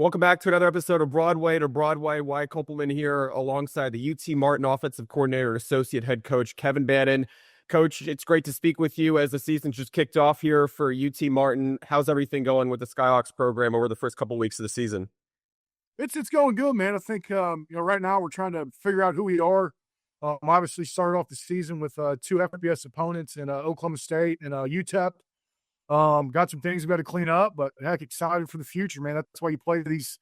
Welcome back to another episode of Broadway to Broadway. Wyatt Kopelman here alongside the UT Martin offensive coordinator and associate head coach, Kevin Bannon. Coach, it's great to speak with you as the season just kicked off here for UT Martin. How's everything going with the Skyhawks program over the first couple of weeks of the season? It's going good, man. I think right now we're trying to figure out who we are. Obviously started off the season with two FBS opponents in Oklahoma State and UTEP. Got some things we got to clean up, but heck, excited for the future, man. That's why you play these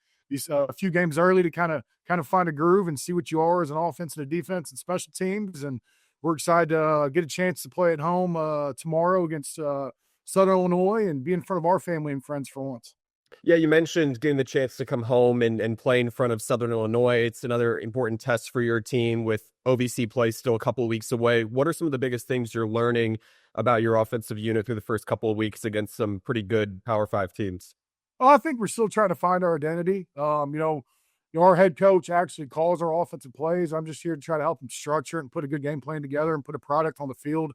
few games early to kind of find a groove and see what you are as an offense and a defense and special teams. And we're excited to get a chance to play at home tomorrow against Southern Illinois and be in front of our family and friends for once. Yeah, you mentioned getting the chance to come home and play in front of Southern Illinois. It's another important test for your team with OVC play still a couple of weeks away. What are some of the biggest things you're learning about your offensive unit through the first couple of weeks against some pretty good Power 5 teams? Oh, I think we're still trying to find our identity. Our head coach actually calls our offensive plays. I'm just here to try to help him structure it and put a good game plan together and put a product on the field.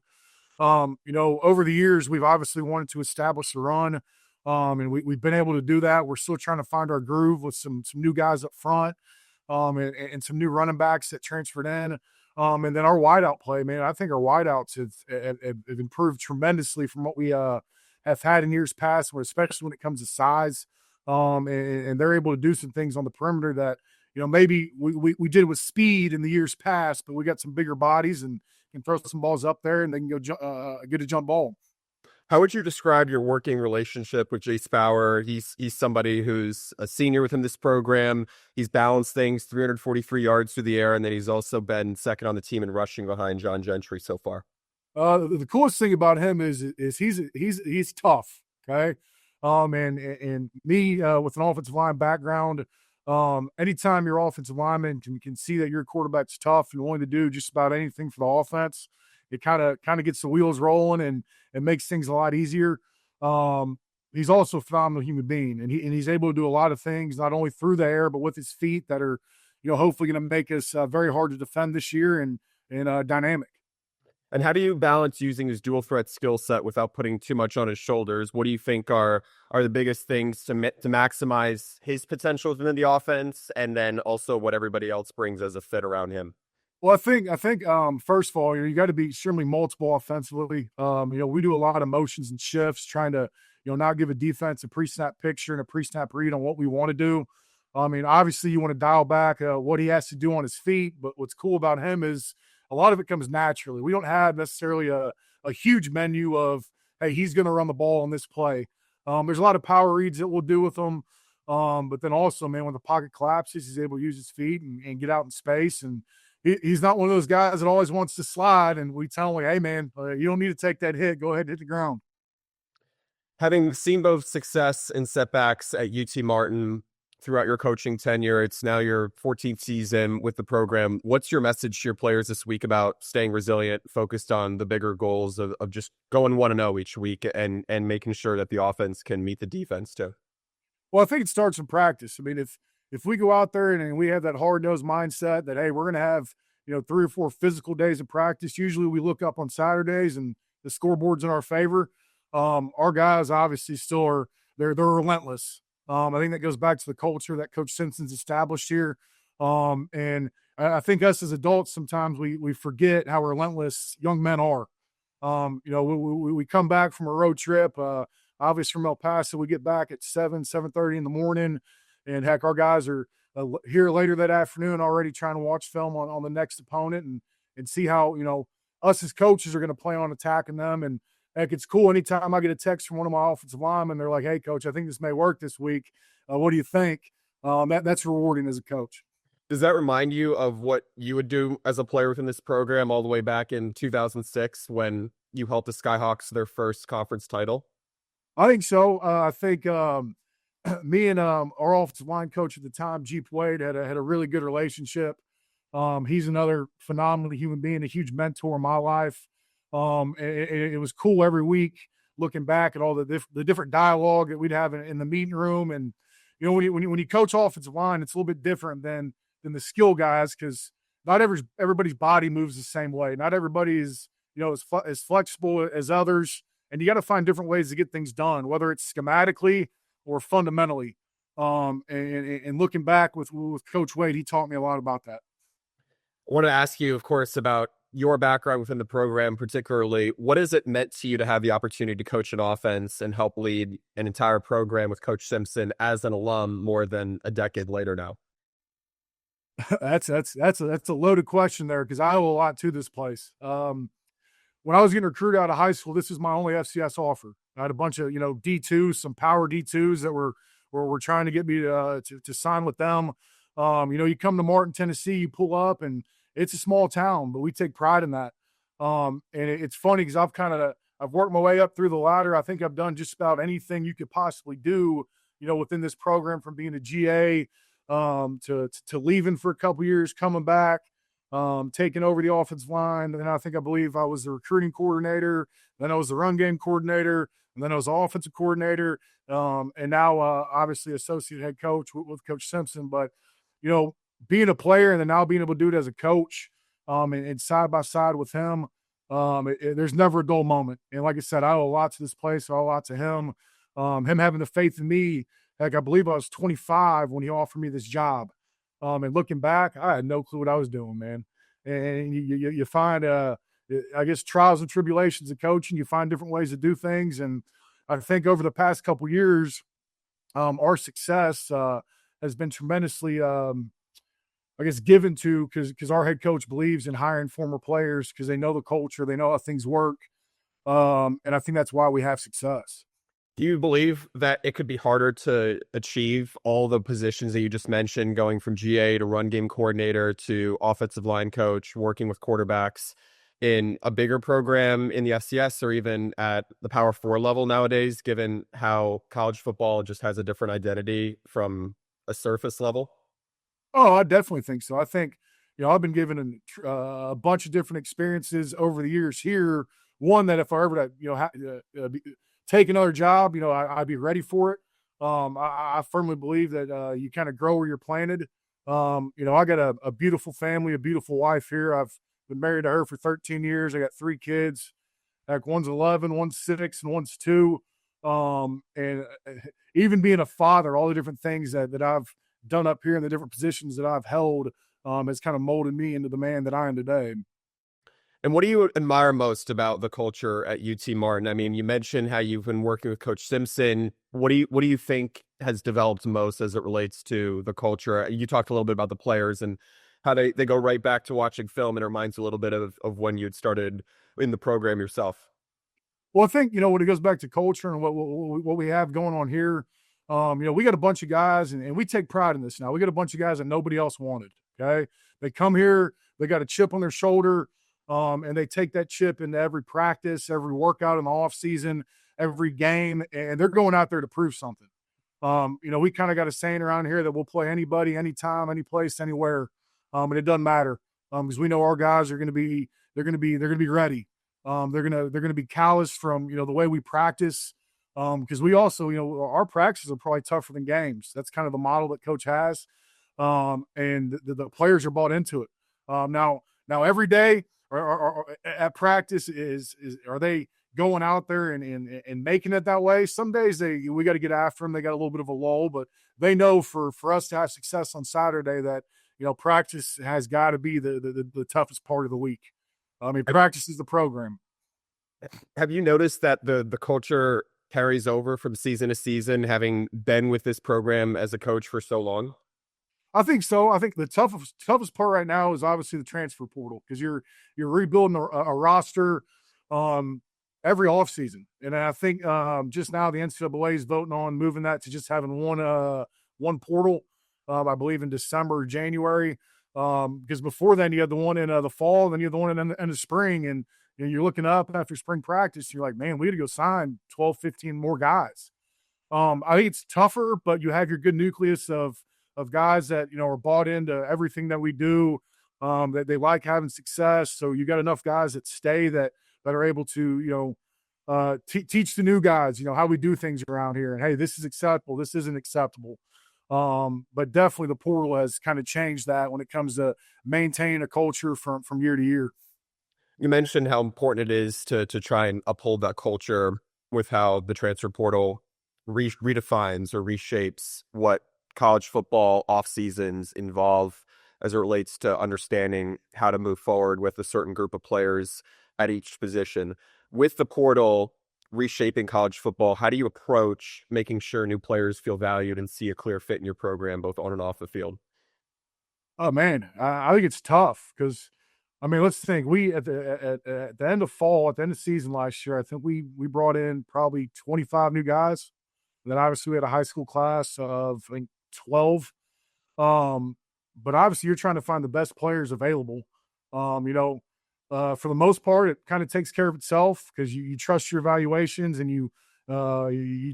Over the years, we've obviously wanted to establish the run. And we've been able to do that. We're still trying to find our groove with some new guys up front, and some new running backs that transferred in. And then our wideout play, man, I think our wideouts have improved tremendously from what we have had in years past, especially when it comes to size. And they're able to do some things on the perimeter that, maybe we did with speed in the years past, but we got some bigger bodies and can throw some balls up there and they can go get a jump ball. How would you describe your working relationship with Jace Bauer? He's somebody who's a senior within this program. He's balanced things 343 yards through the air, and then he's also been second on the team in rushing behind John Gentry so far. The coolest thing about him is he's tough. Okay. And me with an offensive line background, anytime your offensive lineman can see that your quarterback's tough and willing to do just about anything for the offense, it kind of gets the wheels rolling and makes things a lot easier. He's also a phenomenal human being, and he's able to do a lot of things, not only through the air, but with his feet that are, hopefully going to make us very hard to defend this year and dynamic. And how do you balance using his dual threat skill set without putting too much on his shoulders? What do you think are the biggest things to maximize his potential within the offense, and then also what everybody else brings as a fit around him? Well, I think first of all, you got to be extremely multiple offensively. We do a lot of motions and shifts, trying to, not give a defense a pre-snap picture and a pre-snap read on what we want to do. Obviously you want to dial back what he has to do on his feet, but what's cool about him is a lot of it comes naturally. We don't have necessarily a huge menu of, hey, he's going to run the ball on this play. There's a lot of power reads that we'll do with him. But then also, man, when the pocket collapses, he's able to use his feet and get out in space. And he's not one of those guys that always wants to slide, and we tell him, hey, man, you don't need to take that hit. Go ahead and hit the ground. Having seen both success and setbacks at UT Martin throughout your coaching tenure, it's now your 14th season with the program. What's your message to your players this week about staying resilient, focused on the bigger goals of just going 1-0 each week and making sure that the offense can meet the defense too? Well, I think it starts in practice. If we go out there and we have that hard-nosed mindset that, hey, we're going to have, 3 or 4 physical days of practice, usually we look up on Saturdays and the scoreboard's in our favor. Our guys obviously still are, they're relentless. I think that goes back to the culture that Coach Simpson's established here. And I think us as adults, sometimes we forget how relentless young men are. We come back from a road trip, obviously from El Paso, we get back at 7:30 in the morning. And heck, our guys are here later that afternoon already trying to watch film on the next opponent and see how, us as coaches are going to plan on attacking them. And heck, it's cool. Anytime I get a text from one of my offensive linemen, they're like, hey, coach, I think this may work this week. What do you think? That's rewarding as a coach. Does that remind you of what you would do as a player within this program all the way back in 2006 when you helped the Skyhawks their first conference title? I think so. I think me and our offensive line coach at the time, Jeep Wade, had a really good relationship. He's another phenomenal human being, a huge mentor in my life. It was cool every week looking back at all the different dialogue that we'd have in the meeting room. And, when you coach offensive line, it's a little bit different than the skill guys, because not everybody's body moves the same way. Not everybody is, as flexible as others. And you got to find different ways to get things done, whether it's schematically or fundamentally. And looking back with Coach Wade, he taught me a lot about that. I want to ask you, of course, about your background within the program, particularly. What has it meant to you to have the opportunity to coach an offense and help lead an entire program with Coach Simpson as an alum more than a decade later now? That's a loaded question there because I owe a lot to this place. When I was getting recruited out of high school, this is my only FCS offer. I had a bunch of D2s, some power D2s that were trying to get me to sign with them. You come to Martin, Tennessee, you pull up, and it's a small town, but we take pride in that. And it's funny because I've worked my way up through the ladder. I think I've done just about anything you could possibly do, within this program, from being a GA to leaving for a couple years, coming back, taking over the offensive line. And then I believe I was the recruiting coordinator. Then I was the run game coordinator. And then I was the offensive coordinator. And now, obviously, associate head coach with Coach Simpson. But, being a player and then now being able to do it as a coach, and side by side with him, there's never a dull moment. And like I said, I owe a lot to this place, I owe a lot to him. Him having the faith in me. Heck, I believe I was 25 when he offered me this job. And looking back, I had no clue what I was doing, man. And you find, I guess, trials and tribulations of coaching. You find different ways to do things. And I think over the past couple years, our success has been tremendously, I guess, given to because our head coach believes in hiring former players because they know the culture, they know how things work. And I think that's why we have success. Do you believe that it could be harder to achieve all the positions that you just mentioned, going from GA to run game coordinator to offensive line coach, working with quarterbacks in a bigger program in the FCS or even at the Power 4 level nowadays, given how college football just has a different identity from a surface level? Oh, I definitely think so. I think, I've been given a bunch of different experiences over the years here. One that if I ever, take another job, I'd be ready for it. I firmly believe that you kind of grow where you're planted. I got a beautiful family, a beautiful wife here. I've been married to her for 13 years. I got 3 kids. Like one's 11, one's 6, and one's 2. And even being a father, all the different things that I've done up here and the different positions that I've held has kind of molded me into the man that I am today. And what do you admire most about the culture at UT Martin? I mean, you mentioned how you've been working with Coach Simpson. What do you think has developed most as it relates to the culture? You talked a little bit about the players and how they go right back to watching film, and it reminds you a little bit of when you'd started in the program yourself. Well, I think, when it goes back to culture and what we have going on here, we got a bunch of guys, and we take pride in this now. We got a bunch of guys that nobody else wanted, okay? They come here, they got a chip on their shoulder, and they take that chip into every practice, every workout in the off season, every game, and they're going out there to prove something. We kind of got a saying around here that we'll play anybody, anytime, any place, anywhere, and it doesn't matter because we know our guys are going to be they're going to be ready. They're going to be calloused from the way we practice because we also our practices are probably tougher than games. That's kind of the model that coach has, and the players are bought into it. Now every day or at practice are they going out there and making it that way? Some days we got to get after them. They got a little bit of a lull, but they know for us to have success on Saturday that practice has got to be the toughest part of the week. I mean, practice is the program. Have you noticed that the culture carries over from season to season, having been with this program as a coach for so long? I think so. I think the toughest part right now is obviously the transfer portal because you're rebuilding a roster every offseason. And I think just now the NCAA is voting on moving that to just having one portal, I believe in December or January. Because before then you had the one in the fall, then you had the one in the spring, and you're looking up after spring practice, and you're like, man, we got to go sign 12, 15 more guys. I think it's tougher, but you have your good nucleus of guys that are bought into everything that we do, that they like having success. So you got enough guys that stay that are able to teach the new guys how we do things around here, and hey, this is acceptable, this isn't acceptable. But definitely the portal has kind of changed that when it comes to maintaining a culture from year to year. You mentioned how important it is to try and uphold that culture with how the transfer portal redefines or reshapes what college football off seasons involve as it relates to understanding how to move forward with a certain group of players at each position. With the portal reshaping college football, how do you approach making sure new players feel valued and see a clear fit in your program, both on and off the field? Oh man, I think it's tough because, I mean, let's think. We at the end of fall, at the end of season last year, I think we brought in probably 25 new guys. And then obviously we had a high school class of I think 12. Um, but obviously you're trying to find the best players available. You know, for the most part, it kind of takes care of itself because you trust your evaluations and you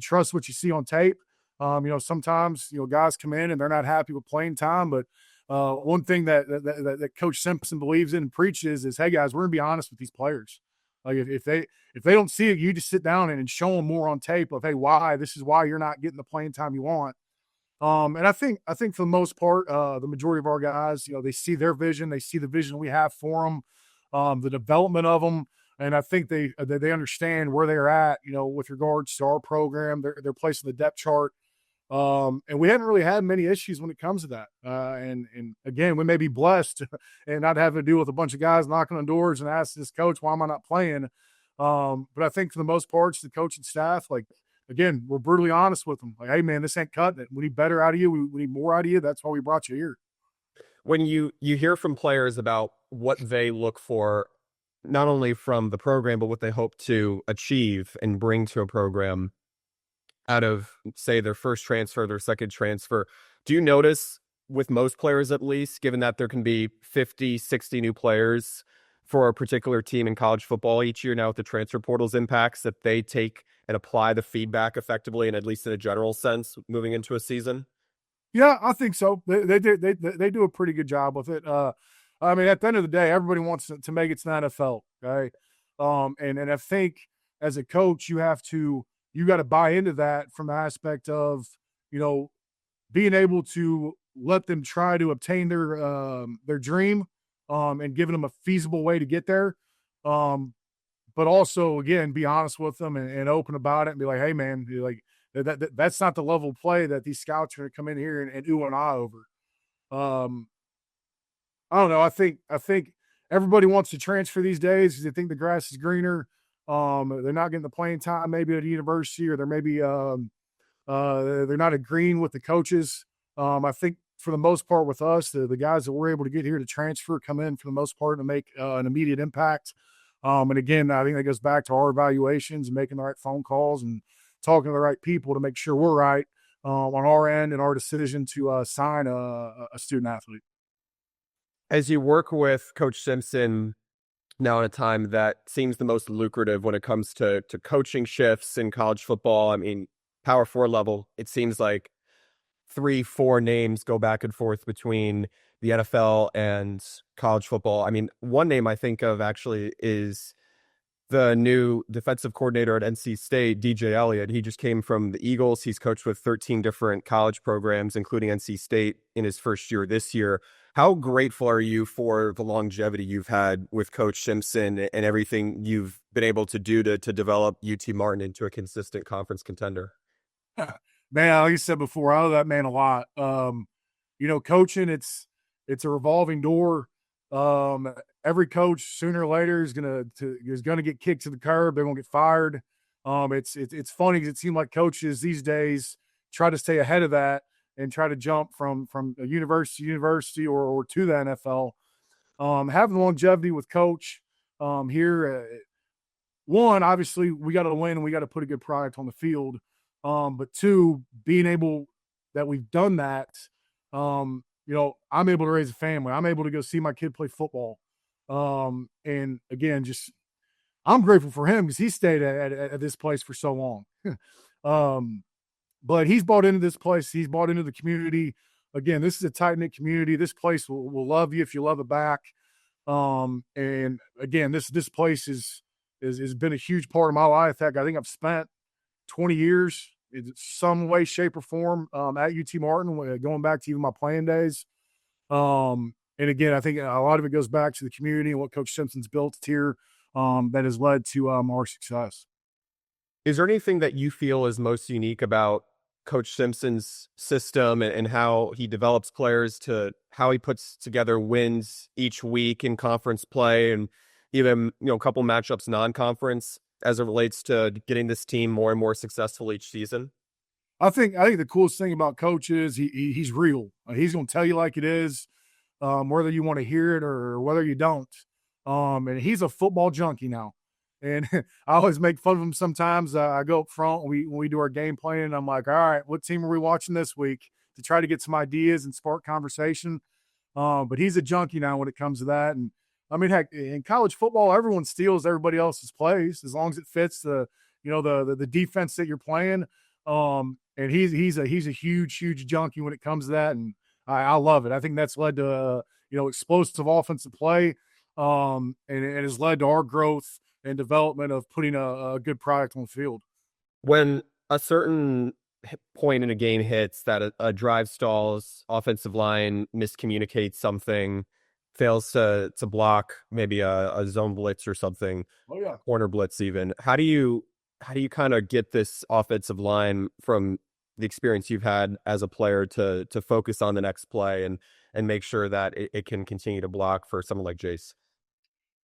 trust what you see on tape. You know, sometimes guys come in and they're not happy with playing time, but one thing that Coach Simpson believes in and preaches is, hey guys, we're gonna be honest with these players. Like if they don't see it, you just sit down and show them more on tape of, hey, why this is why you're not getting the playing time you want. And I think for the most part, the majority of our guys, they see their vision, they see the vision we have for them, the development of them, and I think they understand where they're at, with regards to our program, their place in the depth chart. And we haven't really had many issues when it comes to that. And again, we may be blessed and not having to deal with a bunch of guys knocking on doors and asking this coach, why am I not playing? But I think for the most part, the coaching staff, like, again, we're brutally honest with them. Like, hey man, this ain't cutting it. We need better out of you. We need more out of you. That's why we brought you here. When you hear from players about what they look for, not only from the program, but what they hope to achieve and bring to a program out of, say, their first transfer, their second transfer, do you notice with most players, at least, given that there can be 50, 60 new players for a particular team in college football each year now with the transfer portal's impacts, that they take and apply the feedback effectively and at least in a general sense moving into a season? Yeah, I think so. They do a pretty good job with it. I mean, at the end of the day, everybody wants to make it to the NFL. Okay. And I think as a coach, you got to buy into that from the aspect of, being able to let them try to obtain their dream, and giving them a feasible way to get there. But also, again, be honest with them and open about it and be like, hey man, like that's not the level of play that these scouts are going to come in here and ooh and ah over. Um, I don't know. I think everybody wants to transfer these days because they think the grass is greener. They're not getting the playing time maybe at a university, or they're not agreeing with the coaches. I think for the most part with us, the guys that we're able to get here to transfer come in for the most part to make an immediate impact. And again, I think that goes back to our evaluations and making the right phone calls and talking to the right people to make sure we're right on our end and our decision to sign a student athlete. As you work with Coach Simpson now at a time that seems the most lucrative when it comes to coaching shifts in college football, I mean, Power Four level, it seems like 3, 4 names go back and forth between the NFL and college football. I mean, one name I think of actually is the new defensive coordinator at NC State, DJ Elliott. He just came from the Eagles. He's coached with 13 different college programs, including NC State in his first year this year. How grateful are you for the longevity you've had with Coach Simpson and everything you've been able to do to develop UT Martin into a consistent conference contender? Man, like you said before, I owe that man a lot. Coaching, it's a revolving door. Every coach sooner or later is gonna get kicked to the curb. They're gonna get fired. It's funny because it seems like coaches these days try to stay ahead of that and try to jump from a university to university or to the NFL. Having longevity with coach here, one, obviously we got to win and we got to put a good product on the field. But two, being able that we've done that, I'm able to raise a family. I'm able to go see my kid play football. And again, I'm grateful for him because he stayed at this place for so long. But he's bought into this place. He's bought into the community. Again, this is a tight-knit community. This place will love you if you love it back. And again, this place has been a huge part of my life. Heck, I think I've spent 20 years in some way, shape, or form at UT Martin, going back to even my playing days. And again, I think a lot of it goes back to the community and what Coach Simpson's built here that has led to our success. Is there anything that you feel is most unique about Coach Simpson's system and how he develops players to how he puts together wins each week in conference play and even, a couple matchups non-conference as it relates to getting this team more and more successful each season? I think the coolest thing about Coach is he's real. He's going to tell you like it is, whether you want to hear it or whether you don't. And he's a football junkie now. And I always make fun of him sometimes. I go up front when we do our game plan, and I'm like, all right, what team are we watching this week to try to get some ideas and spark conversation. But he's a junkie now when it comes to that. And I mean, heck, in college football, everyone steals everybody else's plays as long as it fits the defense that you're playing. And he's a huge junkie when it comes to that, and I love it. I think that's led to explosive offensive play, and it has led to our growth and development of putting a good product on the field. When a certain point in a game hits that a drive stalls, offensive line miscommunicates something, fails to block maybe a zone blitz or something, Oh yeah. corner blitz even. How do you kind of get this offensive line from the experience you've had as a player to focus on the next play and make sure that it can continue to block for someone like Jace?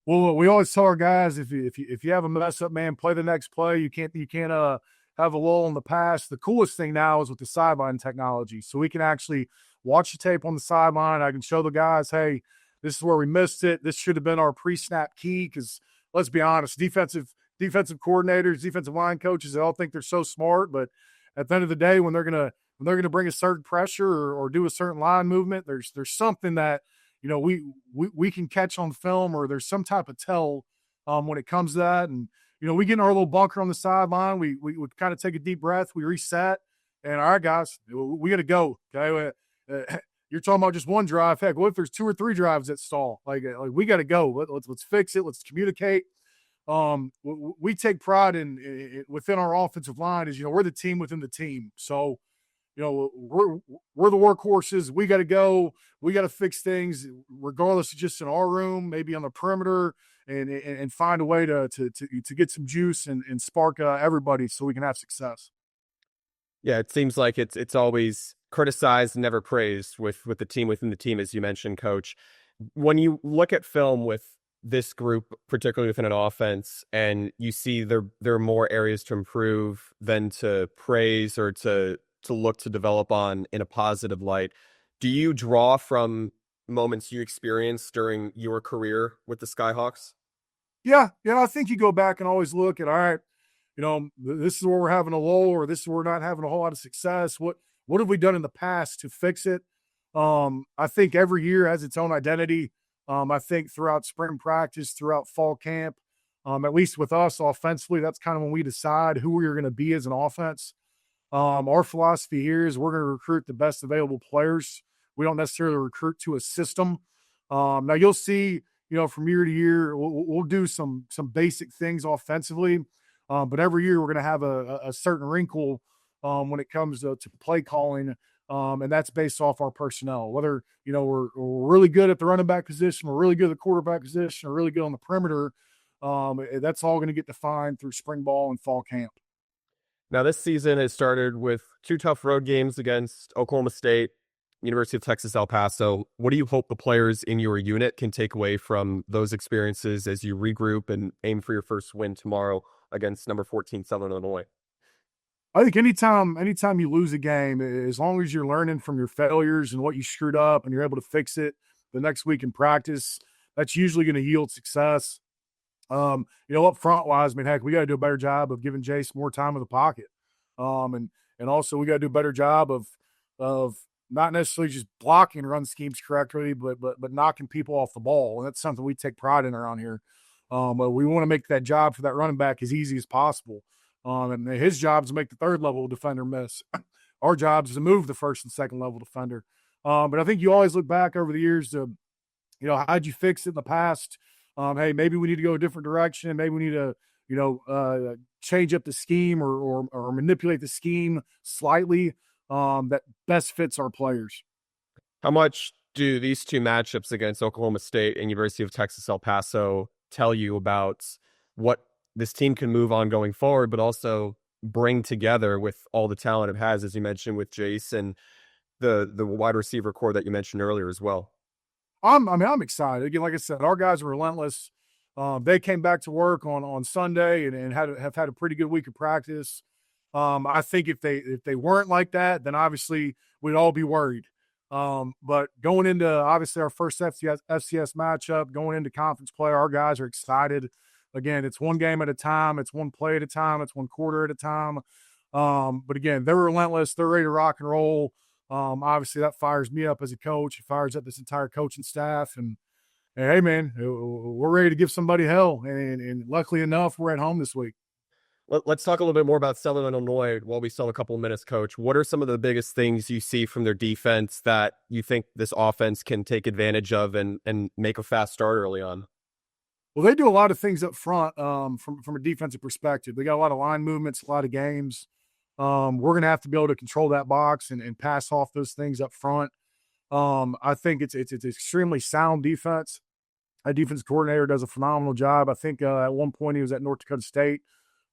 Well, we always tell our guys if you have a mess up, man, play the next play. You can't have a lull in the past. The coolest thing now is with the sideline technology, so we can actually watch the tape on the sideline. I can show the guys, hey, this is where we missed it. This should have been our pre-snap key. Because let's be honest, defensive coordinators, defensive line coaches, they all think they're so smart, but at the end of the day, when they're gonna bring a certain pressure or do a certain line movement, there's something that we can catch on film, or there's some type of tell when it comes to that. And we get in our little bunker on the sideline. We kind of take a deep breath, we reset, and all right, guys, we got to go. Okay, you're talking about just one drive. Heck, what if there's two or three drives that stall? Like we got to go. Let's fix it. Let's communicate. We take pride in within our offensive line is we're the team within the team. So we're the workhorses. We got to go. We got to fix things, regardless of just in our room, maybe on the perimeter, and find a way to get some juice and spark everybody so we can have success. Yeah, it seems like it's always criticized and never praised with the team within the team, as you mentioned, Coach. When you look at film with this group, particularly within an offense, and you see there are more areas to improve than to praise or to look to develop on in a positive light, do you draw from moments you experienced during your career with the Skyhawks? Yeah, I think you go back and always look at, all right, this is where we're having a lull, or this is where we're not having a whole lot of success. What have we done in the past to fix it? I think every year has its own identity. I think throughout spring practice, throughout fall camp, at least with us offensively, that's kind of when we decide who we're going to be as an offense. Our philosophy here is we're going to recruit the best available players. We don't necessarily recruit to a system. Now you'll see, from year to year, we'll do some basic things offensively, but every year we're going to have a certain wrinkle when it comes to play calling, and that's based off our personnel. Whether we're really good at the running back position, we're really good at the quarterback position, or really good on the perimeter. That's all going to get defined through spring ball and fall camp. Now, this season has started with two tough road games against Oklahoma State, University of Texas, El Paso. What do you hope the players in your unit can take away from those experiences as you regroup and aim for your first win tomorrow against number 14 Southern Illinois? I think anytime you lose a game, as long as you're learning from your failures and what you screwed up and you're able to fix it the next week in practice, that's usually going to yield success. Up front wise, I mean, heck, we got to do a better job of giving Jace more time in the pocket. And also we got to do a better job of not necessarily just blocking run schemes correctly, but knocking people off the ball. And that's something we take pride in around here. But we want to make that job for that running back as easy as possible. And his job is to make the third level defender miss. Our job is to move the first and second level defender. But I think you always look back over the years to, how'd you fix it in the past? Hey, maybe we need to go a different direction. Maybe we need to, change up the scheme or manipulate the scheme slightly that best fits our players. How much do these two matchups against Oklahoma State and University of Texas El Paso tell you about what this team can move on going forward, but also bring together with all the talent it has, as you mentioned with Jace and the wide receiver core that you mentioned earlier as well. I'm excited. Again, like I said, our guys are relentless. They came back to work on Sunday and have had a pretty good week of practice. I think if they weren't like that, then obviously we'd all be worried. But going into obviously our first FCS matchup, going into conference play, our guys are excited. Again, it's one game at a time, it's one play at a time, it's one quarter at a time. But again, they're relentless. They're ready to rock and roll. Obviously, that fires me up as a coach. It fires up this entire coaching staff. And hey, man, we're ready to give somebody hell. And luckily enough, we're at home this week. Let's talk a little bit more about Southern Illinois while we still have a couple of minutes, Coach. What are some of the biggest things you see from their defense that you think this offense can take advantage of and make a fast start early on? Well, they do a lot of things up front from a defensive perspective. They got a lot of line movements, a lot of games. We're going to have to be able to control that box and pass off those things up front. I think it's extremely sound defense. Our defense coordinator does a phenomenal job. I think at one point he was at North Dakota State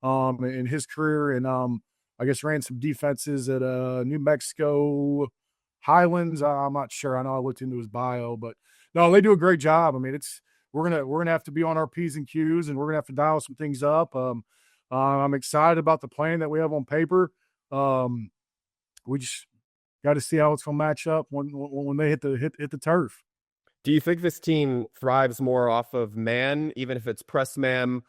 in his career, and I guess ran some defenses at New Mexico Highlands. I'm not sure. I know I looked into his bio, but no, they do a great job. I mean, we're gonna have to be on our P's and Q's, and we're gonna have to dial some things up. I'm excited about the plan that we have on paper. We just got to see how it's gonna match up when they hit the turf. Do you think this team thrives more off of man, even if it's press man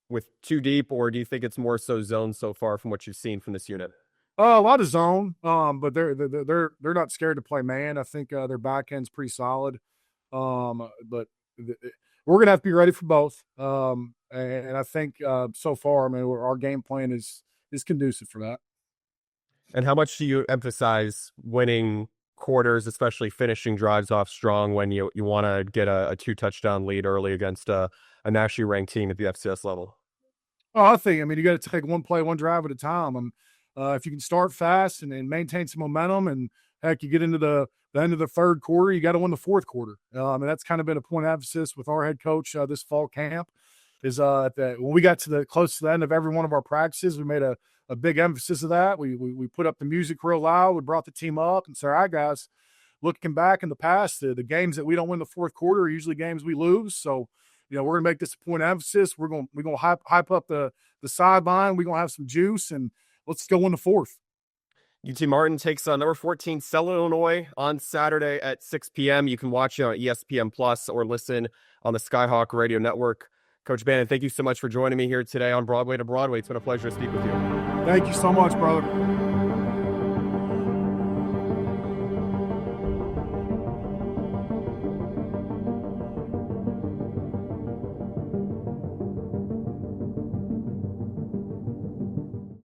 with two deep, or do you think it's more so zone so far from what you've seen from this unit? A lot of zone, but they're not scared to play man. I think their back end's pretty solid. But we're gonna have to be ready for both. And I think so far, I mean, our game plan is conducive for that. And how much do you emphasize winning quarters, especially finishing drives off strong when you want to get a 2-touchdown lead early against a nationally ranked team at the FCS level? Oh, I mean, you got to take one play, one drive at a time. If you can start fast and maintain some momentum, and heck, you get into the end of the third quarter, you got to win the fourth quarter. And that's kind of been a point of emphasis with our head coach this fall camp. Is that when we got close to the end of every one of our practices, we made a big emphasis of that. We put up the music real loud. We brought the team up and said, all right, guys, looking back in the past, the games that we don't win the fourth quarter are usually games we lose. So, we're going to make this a point of emphasis. We're going to hype up the sideline. We're going to have some juice, and let's go win the fourth. UT Martin takes number 14 Southern Illinois on Saturday at 6 p.m. You can watch it on ESPN Plus or listen on the Skyhawk Radio Network. Coach Bannon, thank you so much for joining me here today on Broadway to Broadway. It's been a pleasure to speak with you. Thank you so much, brother.